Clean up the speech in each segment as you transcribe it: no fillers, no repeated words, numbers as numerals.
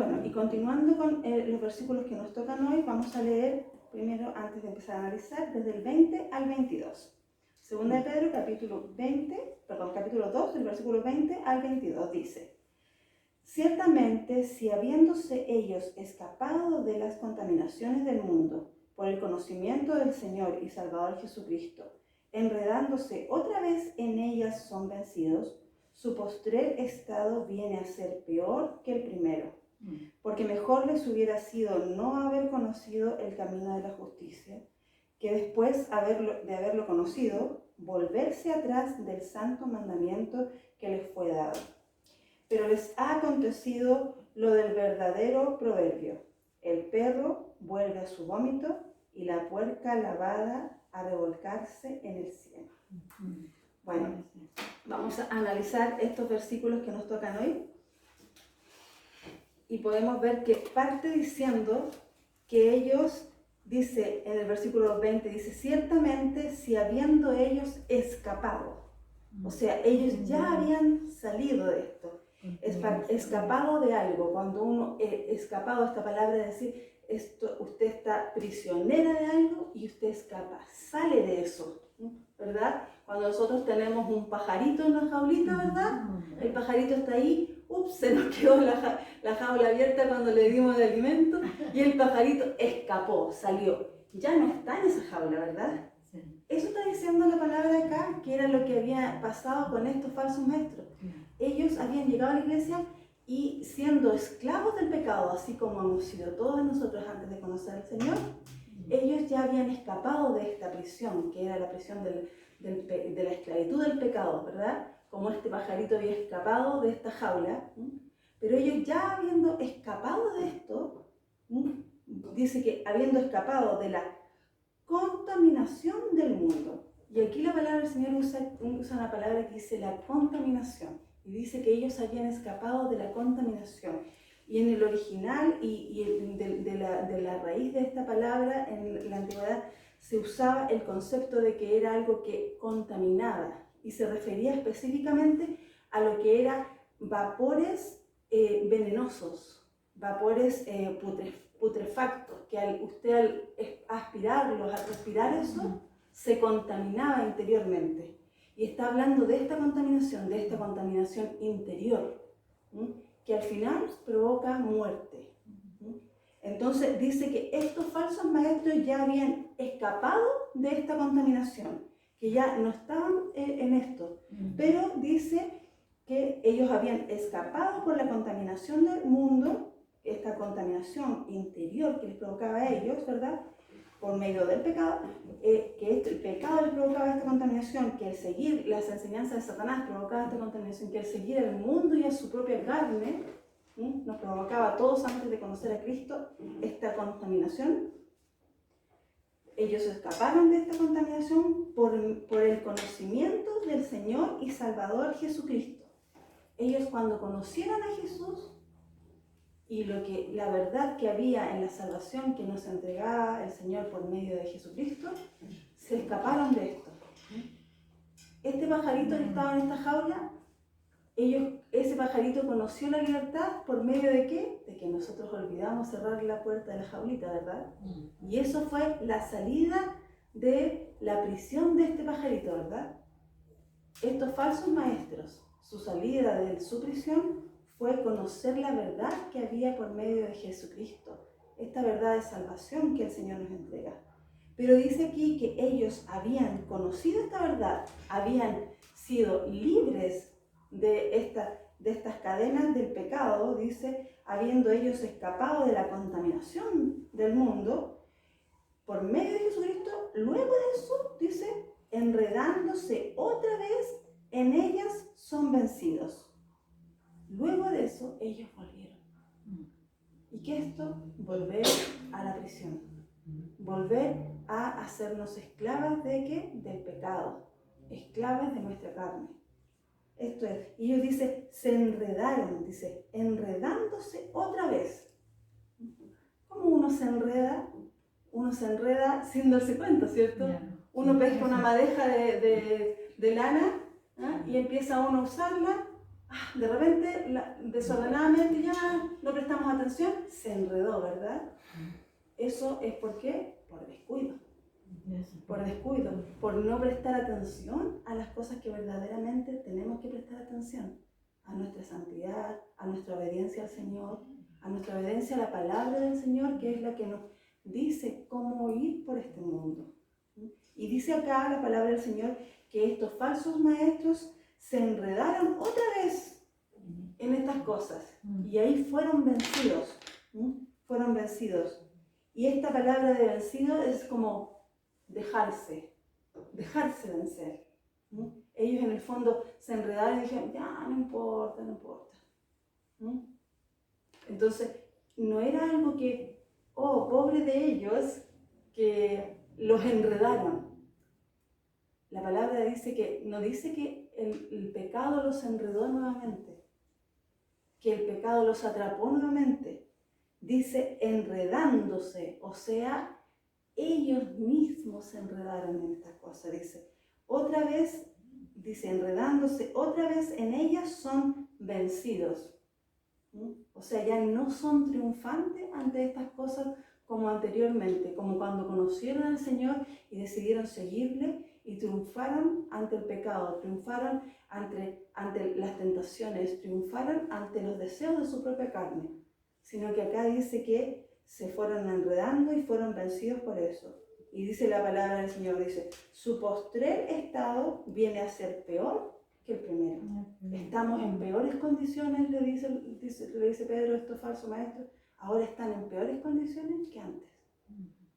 Bueno, y continuando con los versículos que nos tocan hoy, vamos a leer primero, antes de empezar a analizar, desde el 20 al 22. Segunda de Pedro, capítulo 2, del versículo 20 al 22, dice: Ciertamente, si habiéndose ellos escapado de las contaminaciones del mundo por el conocimiento del Señor y Salvador Jesucristo, enredándose otra vez en ellas son vencidos, su postrer estado viene a ser peor que el primero, porque mejor les hubiera sido no haber conocido el camino de la justicia, que después de haberlo conocido, volverse atrás del santo mandamiento que les fue dado. Pero les ha acontecido lo del verdadero proverbio: el perro vuelve a su vómito y la puerca lavada a revolcarse en el cielo. Bueno, vamos a analizar estos versículos que nos tocan hoy y podemos ver que parte diciendo que ellos, dice en el versículo 20, dice: ciertamente si habiendo ellos escapado, o sea, ellos ya habían salido de esto, escapado de algo. Cuando uno escapado, esta palabra de decir, usted está prisionera de algo y usted escapa, sale de eso, ¿verdad? Cuando nosotros tenemos un pajarito en una jaulita, ¿verdad? El pajarito está ahí, se nos quedó la jaula abierta cuando le dimos el alimento y el pajarito escapó, salió. Ya no está en esa jaula, ¿verdad? Eso está diciendo la palabra de acá, que era lo que había pasado con estos falsos maestros. Ellos habían llegado a la iglesia y siendo esclavos del pecado, así como hemos sido todos nosotros antes de conocer al Señor, ellos ya habían escapado de esta prisión, que era la prisión de la esclavitud del pecado, ¿verdad? Como este pajarito había escapado de esta jaula, pero ellos ya habiendo escapado de esto, dice que habiendo escapado de la contaminación del mundo. Y aquí la palabra del Señor usa una palabra que dice la contaminación. Y dice que ellos habían escapado de la contaminación. Y en el original de la raíz de esta palabra, en la antigüedad, se usaba el concepto de que era algo que contaminaba. Y se refería específicamente a lo que eran vapores venenosos, vapores putrefactos, que al aspirarlos, al respirar eso, se contaminaba interiormente. Y está hablando de esta contaminación interior, que al final provoca muerte. Entonces dice que estos falsos maestros ya habían escapado de esta contaminación, que ya no estaban en esto, pero dice que ellos habían escapado por la contaminación del mundo, esta contaminación interior que les provocaba a ellos, ¿verdad? Por medio del pecado, que el pecado les provocaba esta contaminación, que el seguir las enseñanzas de Satanás provocaba esta contaminación, que el seguir al mundo y a su propia carne nos provocaba a todos antes de conocer a Cristo esta contaminación. Ellos escaparon de esta contaminación por el conocimiento del Señor y Salvador Jesucristo. Ellos, cuando conocieron a Jesús y la verdad que había en la salvación que nos entregaba el Señor por medio de Jesucristo, se escaparon de esto. Este pajarito que estaba en esta jaula, ese pajarito conoció la libertad por medio de ¿qué? De que nosotros olvidamos cerrar la puerta de la jaulita, ¿verdad? Y eso fue la salida de la prisión de este pajarito, ¿verdad? Estos falsos maestros, su salida de su prisión fue conocer la verdad que había por medio de Jesucristo, esta verdad de salvación que el Señor nos entrega. Pero dice aquí que ellos habían conocido esta verdad, habían sido libres de estas cadenas del pecado, dice, habiendo ellos escapado de la contaminación del mundo, por medio de Jesucristo. Luego de eso, dice, enredándose otra vez en ellas son vencidos. Luego de eso, ellos volvieron. ¿Y qué es esto? Volver a la prisión. Volver a hacernos esclavas ¿de qué? Del pecado. Esclavas de nuestra carne. Esto es. Y ellos dicen, se enredaron, dice, enredándose otra vez. ¿Cómo uno se enreda? Uno se enreda sin darse cuenta, ¿cierto? Uno pesca una madeja de lana, ¿eh? Y empieza uno a usarla de repente, desordenadamente ya no prestamos atención, se enredó, ¿verdad? Eso es por qué, por descuido. Por descuido, por no prestar atención a las cosas que verdaderamente tenemos que prestar atención, a nuestra santidad, a nuestra obediencia al Señor, a nuestra obediencia a la palabra del Señor, que es la que nos dice cómo ir por este mundo. Y dice acá la palabra del Señor que estos falsos maestros se enredaron otra vez en estas cosas y ahí fueron vencidos, fueron vencidos. Y esta palabra de vencido es como dejarse vencer. Ellos en el fondo se enredaron y dijeron, ya, no importa, no importa. Entonces, no era algo que, oh, pobre de ellos, que los enredaron. La palabra dice que, no dice que el pecado los enredó nuevamente, que el pecado los atrapó nuevamente. Dice enredándose, o sea, ellos mismos se enredaron en esta cosa, dice. Otra vez, dice, enredándose, otra vez en ellas son vencidos. O sea, ya no son triunfantes ante estas cosas como anteriormente, como cuando conocieron al Señor y decidieron seguirle y triunfaron ante el pecado, triunfaron ante las tentaciones, triunfaron ante los deseos de su propia carne. Sino que acá dice que se fueron enredando y fueron vencidos por eso. Y dice la palabra del Señor, dice, su postrer estado viene a ser peor que el primero. Estamos en peores condiciones, le dice Pedro a estos falsos maestros, ahora están en peores condiciones que antes.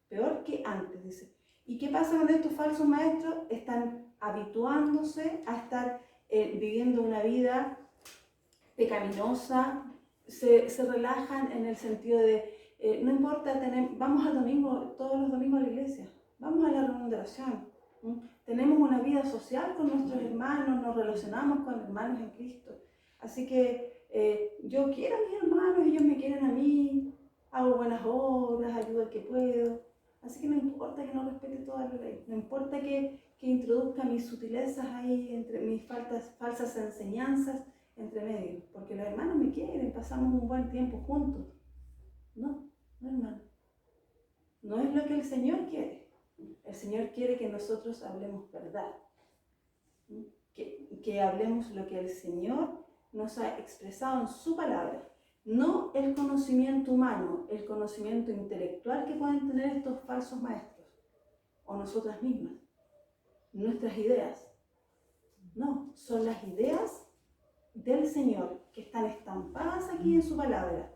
Peor que antes, dice. ¿Y qué pasa con estos falsos maestros? Están habituándose a estar viviendo una vida pecaminosa, se relajan en el sentido de, no importa, vamos al domingo, todos los domingos a la iglesia, vamos a la reunión de oración, tenemos una vida social con nuestros hermanos, nos relacionamos con hermanos en Cristo, así que yo quiero a mis hermanos, ellos me quieren a mí, hago buenas obras, ayudo al que puedo, así que no importa que no respete toda la ley, no importa que introduzca mis sutilezas ahí, entre mis falsas enseñanzas, entre medio, porque los hermanos me quieren, pasamos un buen tiempo juntos. No, hermano. No es lo que el Señor quiere. El Señor quiere que nosotros hablemos verdad. Que hablemos lo que el Señor nos ha expresado en su palabra. No el conocimiento humano, el conocimiento intelectual que pueden tener estos falsos maestros. O nosotras mismas. Nuestras ideas. No, son las ideas del Señor, que están estampadas aquí en su palabra.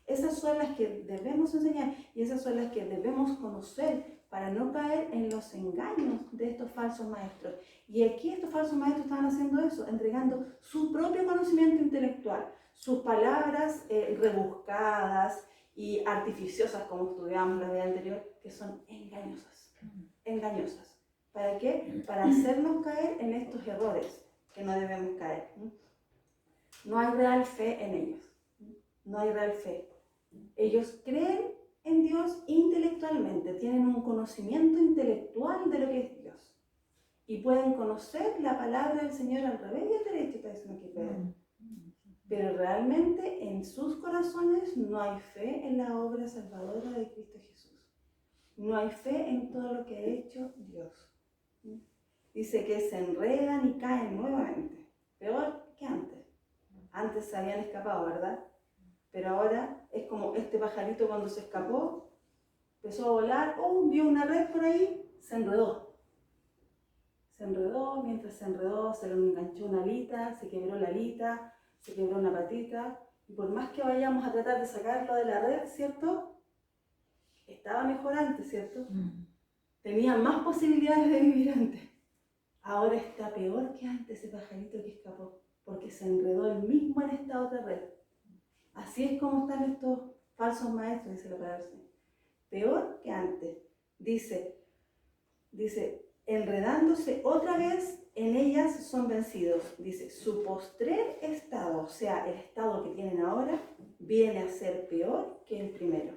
Esas son las que debemos enseñar y esas son las que debemos conocer para no caer en los engaños de estos falsos maestros. Y aquí estos falsos maestros estaban haciendo eso, entregando su propio conocimiento intelectual, sus palabras rebuscadas y artificiosas, como estudiamos la vez anterior, que son engañosas. Engañosas. ¿Para qué? Para hacernos caer en estos errores que no debemos caer. No hay real fe en ellos. No hay real fe. Ellos creen en Dios intelectualmente, tienen un conocimiento intelectual de lo que es Dios. Y pueden conocer la palabra del Señor al revés y al derecho, está diciendo aquí Pedro. Pero realmente en sus corazones no hay fe en la obra salvadora de Cristo Jesús. No hay fe en todo lo que ha hecho Dios. Dice que se enredan y caen nuevamente, peor que antes. Antes se habían escapado, ¿verdad? Pero ahora es como este pajarito cuando se escapó, empezó a volar, vio una red por ahí, se enredó. Se enredó, mientras se enredó se le enganchó una alita, se quebró la alita, se quebró una patita, y por más que vayamos a tratar de sacarlo de la red, ¿cierto? Estaba mejor antes, ¿cierto? Tenía más posibilidades de vivir antes. Ahora está peor que antes ese pajarito que escapó, porque se enredó él mismo en esta otra red. Así es como están estos falsos maestros, dice la palabra del Señor. Peor que antes. Dice, enredándose otra vez, en ellas son vencidos. Dice, su postrer estado, o sea, el estado que tienen ahora, viene a ser peor que el primero.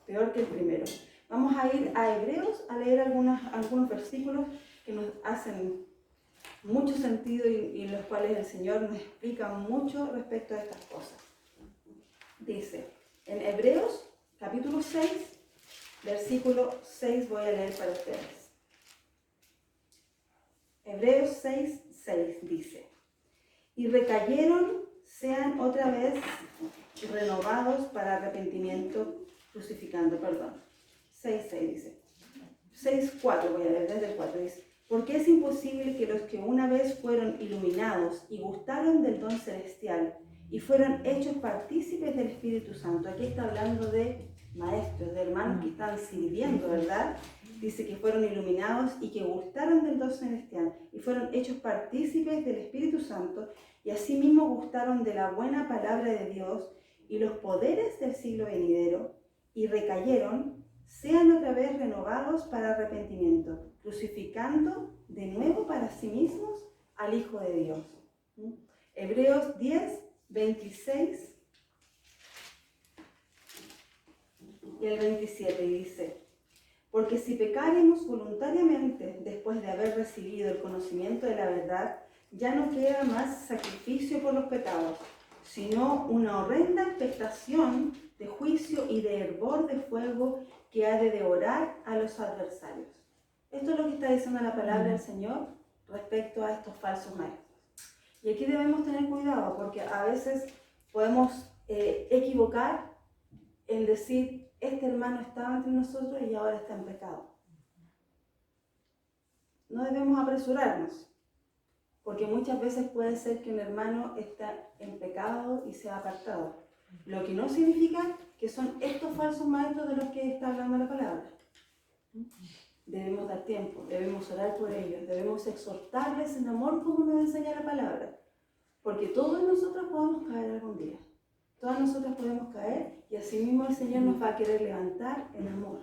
Peor que el primero. Vamos a ir a Hebreos a leer algunos versículos que nos hacen mucho sentido y en los cuales el Señor nos explica mucho respecto a estas cosas. Dice, en Hebreos capítulo 6, versículo 6 voy a leer para ustedes. Hebreos 6, 6 dice, y recayeron, sean otra vez renovados para arrepentimiento, crucificando, 6, 6 dice. 6, 4 voy a leer desde el 4, dice, porque es imposible que los que una vez fueron iluminados y gustaron del don celestial y fueron hechos partícipes del Espíritu Santo. Aquí está hablando de maestros, de hermanos que están sirviendo, ¿verdad? Dice que fueron iluminados y que gustaron del don celestial y fueron hechos partícipes del Espíritu Santo y asimismo gustaron de la buena palabra de Dios y los poderes del siglo venidero y recayeron, sean otra vez renovados para arrepentimiento, crucificando de nuevo para sí mismos al Hijo de Dios. Hebreos 10, 26 y el 27 dice, porque si pecaremos voluntariamente después de haber recibido el conocimiento de la verdad, ya no queda más sacrificio por los pecados, sino una horrenda expectación de juicio y de hervor de fuego que ha de devorar a los adversarios. Esto es lo que está diciendo la palabra del Señor respecto a estos falsos maestros. Y aquí debemos tener cuidado porque a veces podemos equivocar en decir, este hermano estaba entre nosotros y ahora está en pecado. No debemos apresurarnos, porque muchas veces puede ser que un hermano está en pecado y se ha apartado. Lo que no significa que son estos falsos maestros de los que está hablando la palabra. Debemos dar tiempo, debemos orar por ellos, debemos exhortarles en amor como nos enseña la palabra. Porque todos nosotros podemos caer algún día. Todas nosotras podemos caer y así mismo el Señor nos va a querer levantar en amor.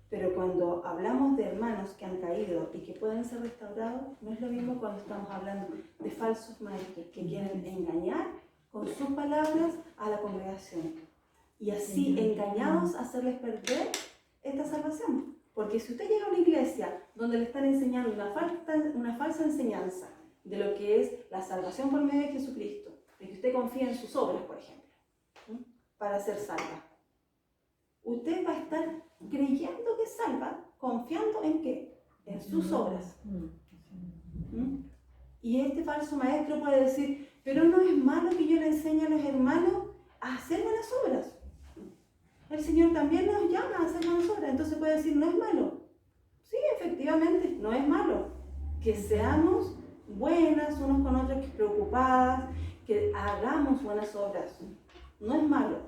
Pero cuando hablamos de hermanos que han caído y que pueden ser restaurados, no es lo mismo cuando estamos hablando de falsos maestros que quieren engañar con sus palabras a la congregación. Y así, engañados, hacerles perder esta salvación. Porque si usted llega a una iglesia donde le están enseñando una falsa enseñanza de lo que es la salvación por medio de Jesucristo, de que usted confía en sus obras, por ejemplo, para ser salva, usted va a estar creyendo que es salva, confiando en qué, en sus obras. Y este falso maestro puede decir, pero no es malo que yo le enseñe a los hermanos a hacer buenas obras. El Señor también nos llama a hacer buenas obras, entonces puede decir, no es malo. Sí, efectivamente, no es malo. Que seamos buenas unos con otros, que preocupadas, que hagamos buenas obras. No es malo.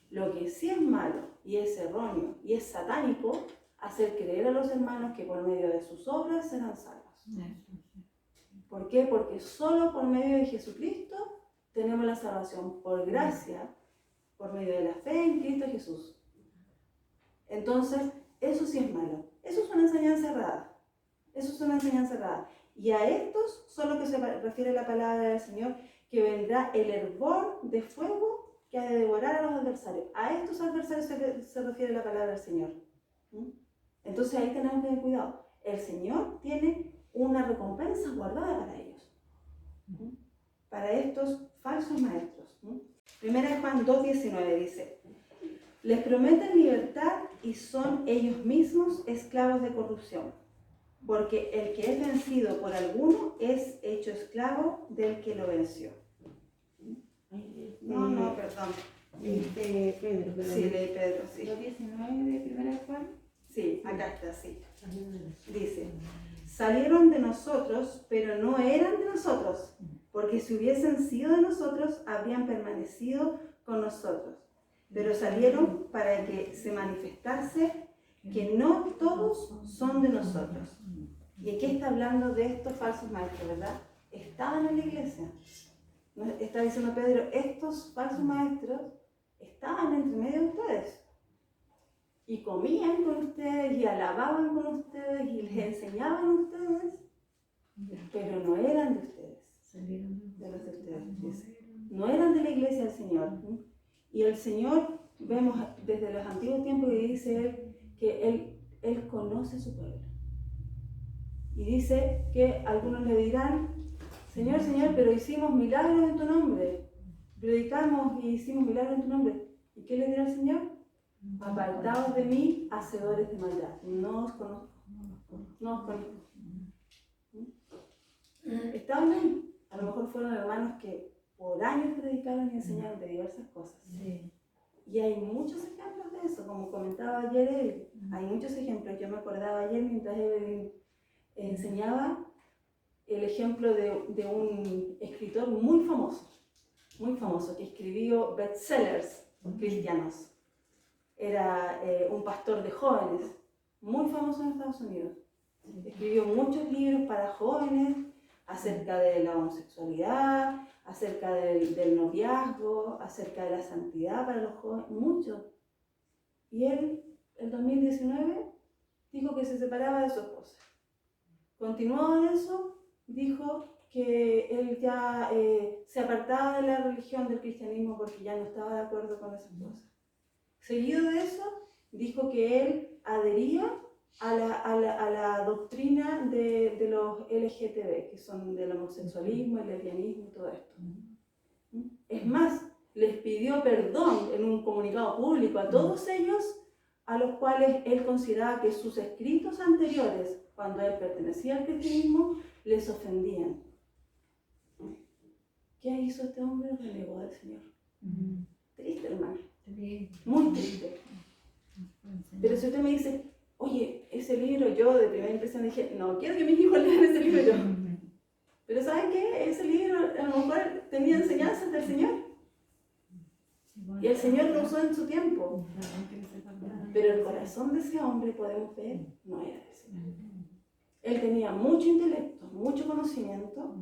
Lo que sí es malo y es erróneo y es satánico, hacer creer a los hermanos que por medio de sus obras serán salvos. ¿Por qué? Porque solo por medio de Jesucristo tenemos la salvación por gracia, por medio de la fe en Cristo Jesús. Entonces, eso sí es malo. Eso es una enseñanza errada. Eso es una enseñanza errada. Y a estos son lo que se refiere la palabra del Señor, que vendrá el hervor de fuego que ha de devorar a los adversarios. A estos adversarios se refiere la palabra del Señor. Entonces ahí tenemos que tener cuidado. El Señor tiene una recompensa guardada para ellos. Para estos falsos maestros. Primera de Juan 2:19 dice, les prometen libertad y son ellos mismos esclavos de corrupción. Porque el que es vencido por alguno es hecho esclavo del que lo venció. No, perdón. Pedro. Sí, leí Pedro, sí. 2:19 de Primera de Juan. Sí, acá está, sí. Dice, salieron de nosotros, pero no eran de nosotros, porque si hubiesen sido de nosotros, habrían permanecido con nosotros. Pero salieron para que se manifestase que no todos son de nosotros. Y aquí está hablando de estos falsos maestros, ¿verdad? Estaban en la iglesia. Está diciendo Pedro, estos falsos maestros estaban entre medio de ustedes. Y comían con ustedes, y alababan con ustedes, y les enseñaban a ustedes, pero no eran de ustedes. De los de ustedes, dice. No eran de la iglesia del Señor. Y el Señor, vemos desde los antiguos tiempos que dice Él, que Él conoce a su pueblo. Y dice que algunos le dirán, Señor, Señor, pero hicimos milagros en tu nombre. Predicamos y hicimos milagros en tu nombre. ¿Y qué le dirá el Señor? Apartaos de mí, hacedores de maldad. No os conozco. No os conozco. Estaban ahí. A lo mejor fueron hermanos que por años predicaron y enseñaron de diversas cosas. Sí. Y hay muchos ejemplos de eso, como comentaba ayer Evelyn. Hay muchos ejemplos. Yo me acordaba ayer mientras Evelyn enseñaba el ejemplo de un escritor muy famoso, que escribió bestsellers cristianos. Era un pastor de jóvenes, muy famoso en Estados Unidos. Escribió muchos libros para jóvenes acerca de la homosexualidad, acerca del noviazgo, acerca de la santidad para los jóvenes, mucho. Y él, en 2019, dijo que se separaba de su esposa. Continuó en eso, dijo que él ya se apartaba de la religión del cristianismo porque ya no estaba de acuerdo con esas cosas. Seguido de eso, dijo que él adhería a la doctrina de los LGTB, que son del homosexualismo, el lesbianismo y todo esto. Es más, les pidió perdón en un comunicado público a todos ellos, a los cuales él consideraba que sus escritos anteriores, cuando él pertenecía al cristianismo, les ofendían. ¿Qué hizo este hombre? Renegó del Señor. Triste, hermano. Muy triste. Pero si usted me dice, oye, ese libro, yo de primera impresión dije, no quiero que mis hijos lean ese libro. Pero ¿saben qué? Ese libro a lo mejor tenía enseñanzas del Señor. Y el Señor lo usó en su tiempo. Pero el corazón de ese hombre, podemos ver, no era ese. Él tenía mucho intelecto, mucho conocimiento,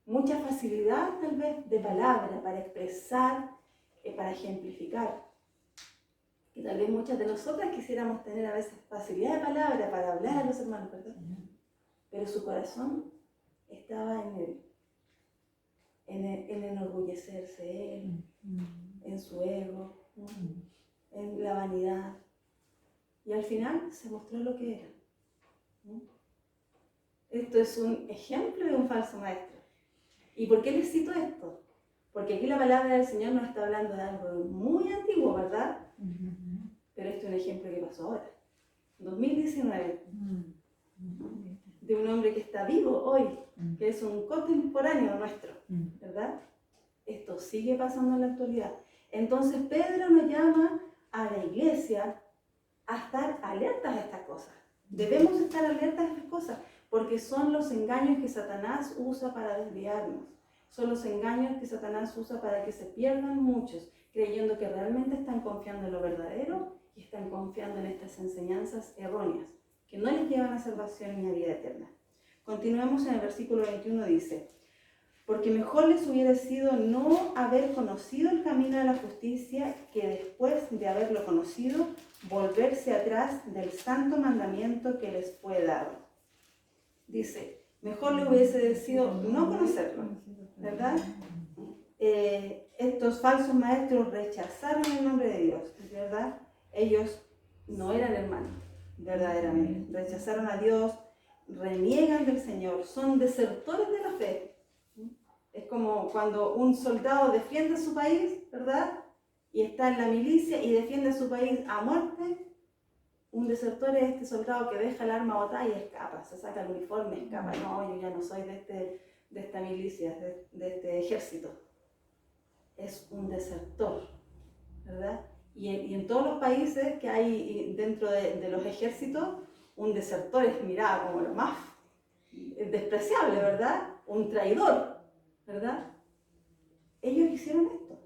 mucha facilidad tal vez de palabra para expresar, para ejemplificar. Y tal vez muchas de nosotras quisiéramos tener a veces facilidad de palabra para hablar a los hermanos, ¿verdad? Pero su corazón estaba en enorgullecerse él, en su ego, en la vanidad. Y al final se mostró lo que era. Esto es un ejemplo de un falso maestro. ¿Y por qué les cito esto? Porque aquí la palabra del Señor nos está hablando de algo muy antiguo, ¿verdad? Pero este es un ejemplo que pasó ahora. 2019. De un hombre que está vivo hoy, que es un contemporáneo nuestro, ¿verdad? Esto sigue pasando en la actualidad. Entonces Pedro nos llama a la iglesia a estar alertas a estas cosas. Debemos estar alertas a estas cosas, porque son los engaños que Satanás usa para desviarnos. Son los engaños que Satanás usa para que se pierdan muchos, creyendo que realmente están confiando en lo verdadero y están confiando en estas enseñanzas erróneas, que no les llevan a salvación ni a vida eterna. Continuemos en el versículo 21, dice, porque mejor les hubiera sido no haber conocido el camino de la justicia que después de haberlo conocido, volverse atrás del santo mandamiento que les fue dado. Dice, mejor le hubiese sido no conocerlo, ¿verdad? Estos falsos maestros rechazaron el nombre de Dios, ¿verdad? Ellos no eran hermanos, verdaderamente. Rechazaron a Dios, reniegan del Señor, son desertores de la fe. Es como cuando un soldado defiende su país, ¿verdad? Y está en la milicia y defiende su país a muerte. Un desertor es este soldado que deja el arma botada y escapa, se saca el uniforme, escapa. No, yo ya no soy de esta milicia, de este ejército. Es un desertor, ¿verdad? Y en todos los países que hay dentro de los ejércitos, un desertor es mirado como lo más despreciable, ¿verdad? Un traidor, ¿verdad? Ellos hicieron esto.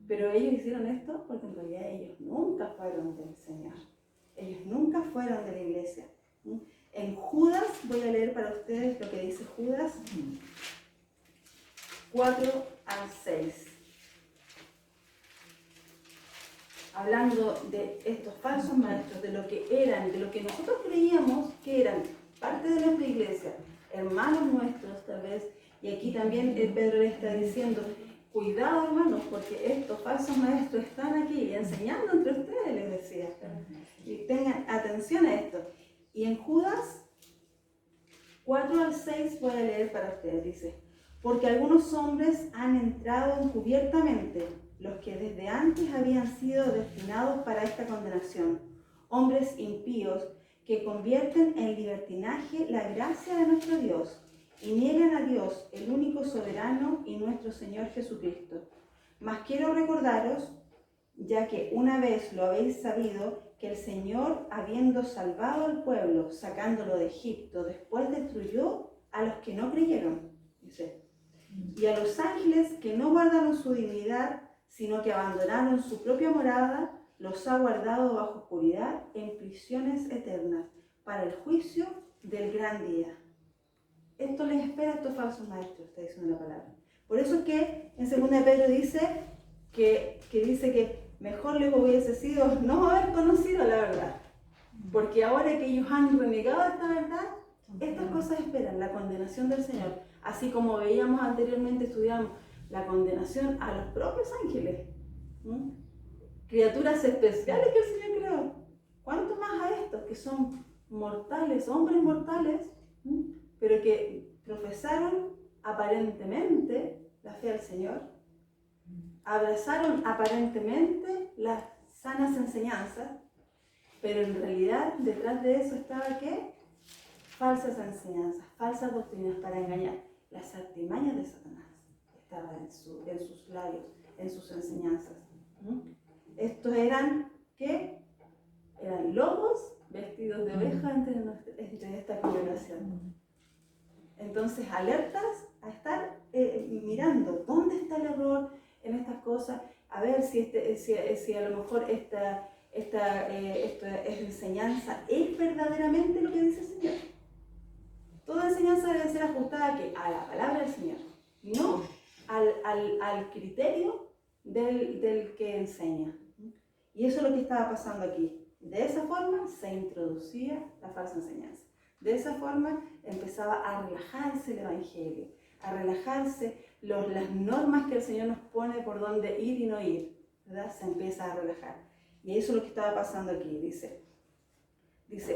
Pero ellos hicieron esto porque en realidad ellos nunca fueron del Señor. Ellos nunca fueron de la iglesia. En Judas, voy a leer para ustedes lo que dice Judas 4 al 6. Hablando de estos falsos maestros, de lo que eran, de lo que nosotros creíamos que eran parte de nuestra iglesia, hermanos nuestros tal vez, y aquí también Pedro le está diciendo, cuidado hermanos, porque estos falsos maestros están aquí enseñando entre ustedes, les decía. Y tengan atención a esto. Y en Judas 4 al 6 voy a leer para ustedes, dice, porque algunos hombres han entrado encubiertamente, los que desde antes habían sido destinados para esta condenación, hombres impíos que convierten en libertinaje la gracia de nuestro Dios y niegan a Dios, el único soberano y nuestro Señor Jesucristo. Mas quiero recordaros, ya que una vez lo habéis sabido, que el Señor, habiendo salvado al pueblo, sacándolo de Egipto, después destruyó a los que no creyeron, dice, y a los ángeles que no guardaron su dignidad, sino que abandonaron su propia morada, los ha guardado bajo oscuridad en prisiones eternas, para el juicio del gran día. Esto les espera a estos falsos maestros, está diciendo la palabra. Por eso es que en 2 Pedro dice que mejor les hubiese sido no haber conocido la verdad. Porque ahora que ellos han renegado esta verdad, estas cosas esperan, la condenación del Señor. Así como veíamos anteriormente, estudiamos la condenación a los propios ángeles. Criaturas especiales que el Señor creó. ¿Cuánto más a estos que son mortales, hombres mortales, pero que profesaron aparentemente la fe al Señor? Abrazaron aparentemente las sanas enseñanzas, pero en realidad detrás de eso estaba ¿qué? Falsas enseñanzas, falsas doctrinas para engañar. Las artimañas de Satanás estaban en sus labios, en sus enseñanzas. Estos eran ¿qué? Eran lobos vestidos de oveja entre esta congregación. Entonces, alertas a estar mirando dónde está el error en estas cosas, a ver si a lo mejor esta enseñanza es verdaderamente lo que dice el Señor. Toda enseñanza debe ser ajustada a la palabra del Señor, no al criterio del que enseña. Y eso es lo que estaba pasando aquí. De esa forma se introducía la falsa enseñanza. De esa forma empezaba a relajarse el Evangelio, a relajarse las normas que el Señor nos pone por dónde ir y no ir, ¿verdad? Se empieza a relajar. Y eso es lo que estaba pasando aquí, dice,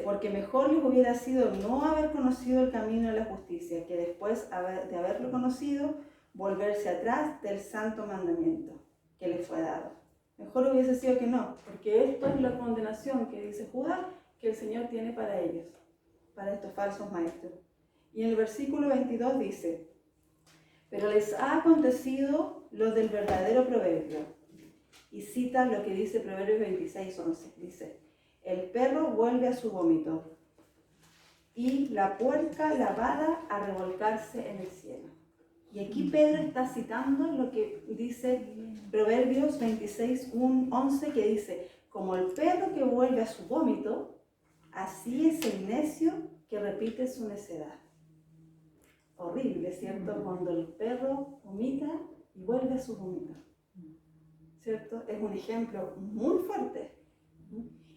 porque mejor les hubiera sido no haber conocido el camino de la justicia, que después de haberlo conocido, volverse atrás del santo mandamiento que les fue dado. Mejor hubiese sido que no, porque esto es la condenación que dice Judas, que el Señor tiene para ellos, para estos falsos maestros. Y en el versículo 22 dice, pero les ha acontecido lo del verdadero proverbio. Y cita lo que dice Proverbios 26:11. Dice, el perro vuelve a su vómito y la puerca lavada a revolcarse en el cielo. Y aquí Pedro está citando lo que dice Proverbios 26:11, que dice, como el perro que vuelve a su vómito, así es el necio que repite su necedad. Horrible, ¿cierto? Cuando el perro vomita y vuelve a su vómito, ¿cierto? Es un ejemplo muy fuerte.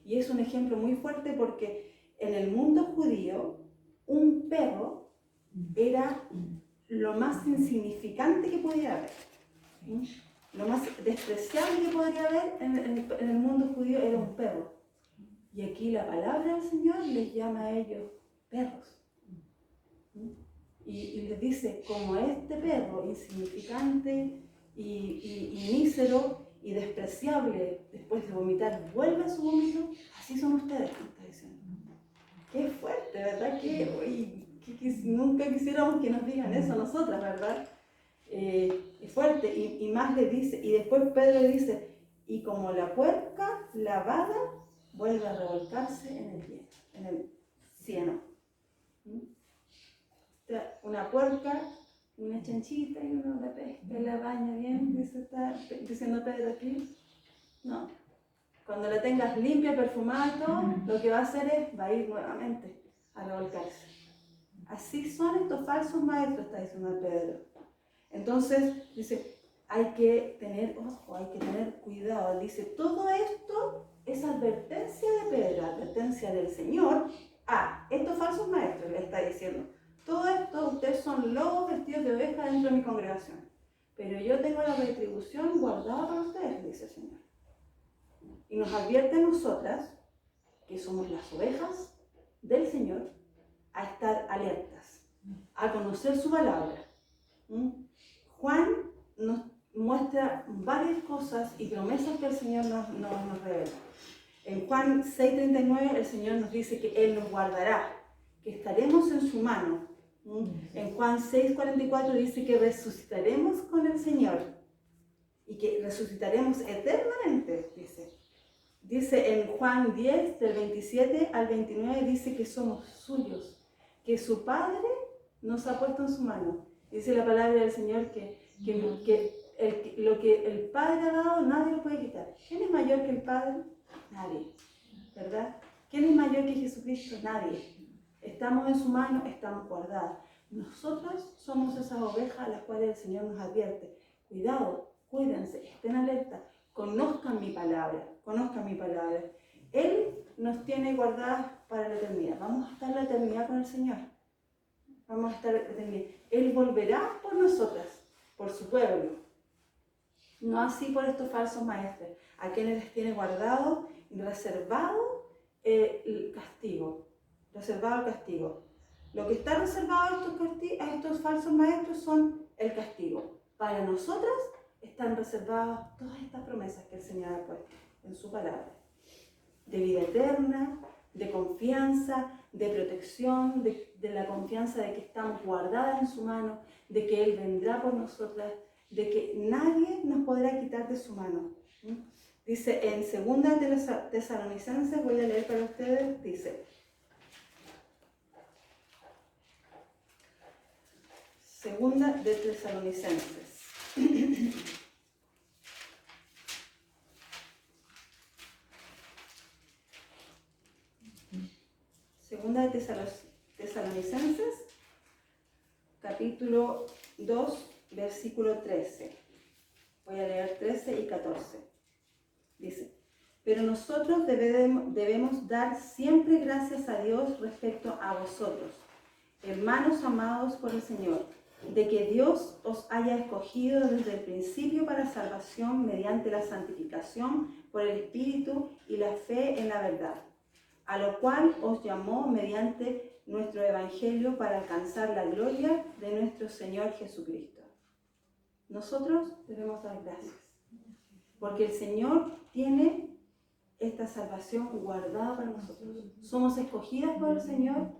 Y es un ejemplo muy fuerte porque en el mundo judío, un perro era lo más insignificante que podía haber. Lo más despreciable que podría haber en el mundo judío era un perro. Y aquí la palabra del Señor les llama a ellos perros. Y les dice, como este perro insignificante y mísero y despreciable después de vomitar vuelve a su vómito, así son ustedes, está diciendo. Qué fuerte, ¿verdad? Que nunca quisiéramos que nos digan eso a nosotras, ¿verdad? Es fuerte. Y más le dice, y después Pedro le dice, y como la puerca lavada vuelve a revolcarse en el cieno. Una puerca, una chanchita y uno la pesca y la baña bien, está diciendo Pedro aquí. No. Cuando la tengas limpia, perfumada y todo, lo que va a hacer va a ir nuevamente a revolcarse. Así son estos falsos maestros, está diciendo Pedro. Entonces, dice, hay que tener ojo, hay que tener cuidado. Dice, todo esto es advertencia de Pedro, advertencia del Señor a estos falsos maestros, le está diciendo. Todo esto, ustedes son lobos vestidos de oveja dentro de mi congregación. Pero yo tengo la retribución guardada para ustedes, dice el Señor. Y nos advierte a nosotras, que somos las ovejas, del Señor a estar alertas, a conocer su palabra. Juan nos muestra varias cosas y promesas que el Señor nos revela. En Juan 6:39 el Señor nos dice que Él nos guardará, que estaremos en su mano. En Juan 6:44 dice que resucitaremos con el Señor y que resucitaremos eternamente, Dice en Juan 10, del 27 al 29, dice que somos suyos, que su Padre nos ha puesto en su mano. Dice la palabra del Señor que lo que el Padre ha dado, nadie lo puede quitar. ¿Quién es mayor que el Padre? Nadie, ¿verdad? ¿Quién es mayor que Jesucristo? Nadie. Estamos en su mano, estamos guardados. Nosotros somos esas ovejas a las cuales el Señor nos advierte. Cuidado, cuídense, estén alerta, conozcan mi palabra, conozcan mi palabra. Él nos tiene guardadas para la eternidad. Vamos a estar la eternidad con el Señor. Vamos a estar la eternidad. Él volverá por nosotras, por su pueblo. No así por estos falsos maestros, a quienes les tiene guardado y reservado el castigo. Reservado el castigo. Lo que está reservado a estos falsos maestros son el castigo. Para nosotras están reservadas todas estas promesas que el Señor ha puesto en su palabra. De vida eterna, de confianza, de protección, de la confianza de que estamos guardadas en su mano, de que Él vendrá por nosotras, de que nadie nos podrá quitar de su mano. Dice en 2 Tesalonicenses, voy a leer para ustedes, dice: Segunda de Tesalonicenses. Segunda de Tesalonicenses, capítulo 2, versículo 13. Voy a leer 13 y 14. Dice: pero nosotros debemos dar siempre gracias a Dios respecto a vosotros, hermanos amados por el Señor, de que Dios os haya escogido desde el principio para salvación mediante la santificación por el Espíritu y la fe en la verdad, a lo cual os llamó mediante nuestro Evangelio para alcanzar la gloria de nuestro Señor Jesucristo. Nosotros debemos dar gracias, porque el Señor tiene esta salvación guardada para nosotros. Somos escogidas por el Señor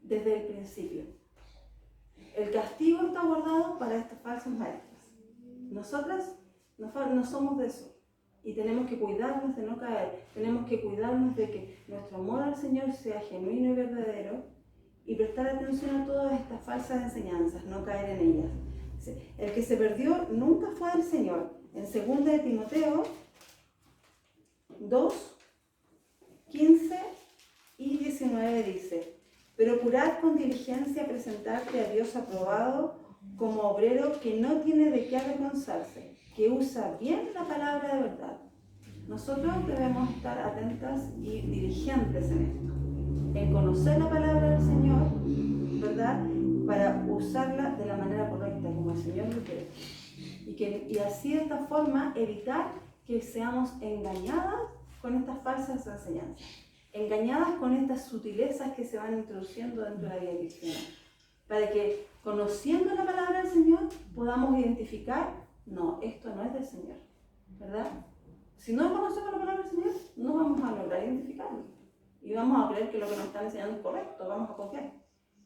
desde el principio. El castigo está guardado para estos falsos maestros. Nosotras no somos de eso. Y tenemos que cuidarnos de no caer. Tenemos que cuidarnos de que nuestro amor al Señor sea genuino y verdadero. Y prestar atención a todas estas falsas enseñanzas, no caer en ellas. El que se perdió nunca fue del Señor. En 2 de Timoteo 2, 15 y 19 dice: procurad con diligencia presentarte a Dios aprobado como obrero que no tiene de qué avergonzarse, que usa bien la palabra de verdad. Nosotros debemos estar atentas y diligentes en esto, en conocer la palabra del Señor, ¿verdad? Para usarla de la manera correcta, como el Señor lo quiere. Y así de esta forma evitar que seamos engañadas con estas falsas enseñanzas, engañadas con estas sutilezas que se van introduciendo dentro de la vida cristiana, para que conociendo la palabra del Señor podamos identificar: no, esto no es del Señor, ¿verdad? Si no conocemos la palabra del Señor, no vamos a lograr identificarlo y vamos a creer que lo que nos están enseñando es correcto, vamos a confiar.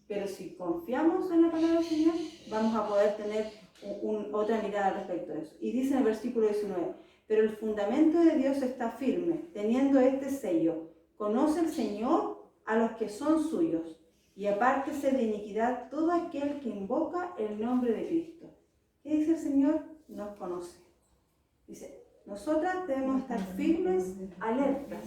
Pero si confiamos en la palabra del Señor, vamos a poder tener otra mirada respecto a eso. Y dice en el versículo 19: pero el fundamento de Dios está firme, teniendo este sello: conoce el Señor a los que son suyos, y apártese de iniquidad todo aquel que invoca el nombre de Cristo. ¿Qué dice el Señor? Nos conoce. Dice, nosotras debemos estar firmes, alertas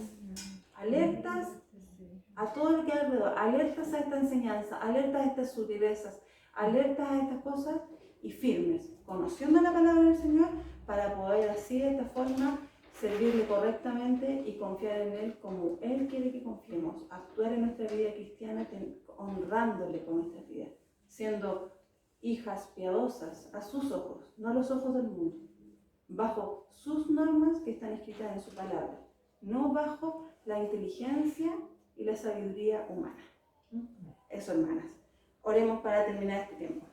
a todo lo que hay alrededor, alertas a esta enseñanza, alertas a estas sutilezas, alertas a estas cosas y firmes, conociendo la palabra del Señor para poder así de esta forma servirle correctamente y confiar en Él como Él quiere que confiemos, actuar en nuestra vida cristiana honrándole con nuestra vida, siendo hijas piadosas a sus ojos, no a los ojos del mundo, bajo sus normas que están escritas en su palabra, no bajo la inteligencia y la sabiduría humana. Eso, hermanas. Oremos para terminar este tiempo.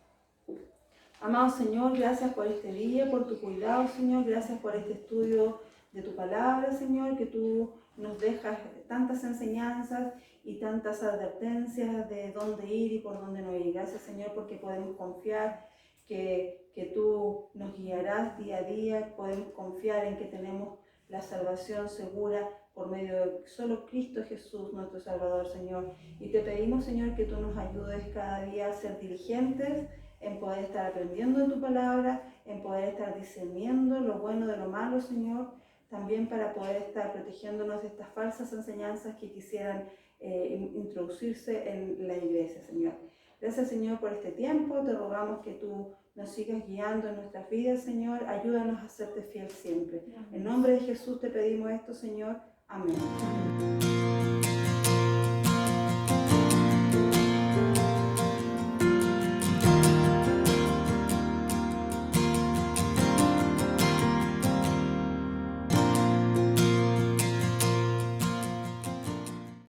Amado Señor, gracias por este día, por tu cuidado, Señor. Gracias por este estudio de tu palabra, Señor, que tú nos dejas tantas enseñanzas y tantas advertencias de dónde ir y por dónde no ir. Gracias, Señor, porque podemos confiar que tú nos guiarás día a día. Podemos confiar en que tenemos la salvación segura por medio de solo Cristo Jesús, nuestro Salvador, Señor. Y te pedimos, Señor, que tú nos ayudes cada día a ser diligentes en poder estar aprendiendo de tu palabra, en poder estar discerniendo lo bueno de lo malo, Señor, también para poder estar protegiéndonos de estas falsas enseñanzas que quisieran introducirse en la iglesia, Señor. Gracias, Señor, por este tiempo. Te rogamos que tú nos sigas guiando en nuestras vidas, Señor. Ayúdanos a serte fiel siempre. En nombre de Jesús te pedimos esto, Señor. Amén.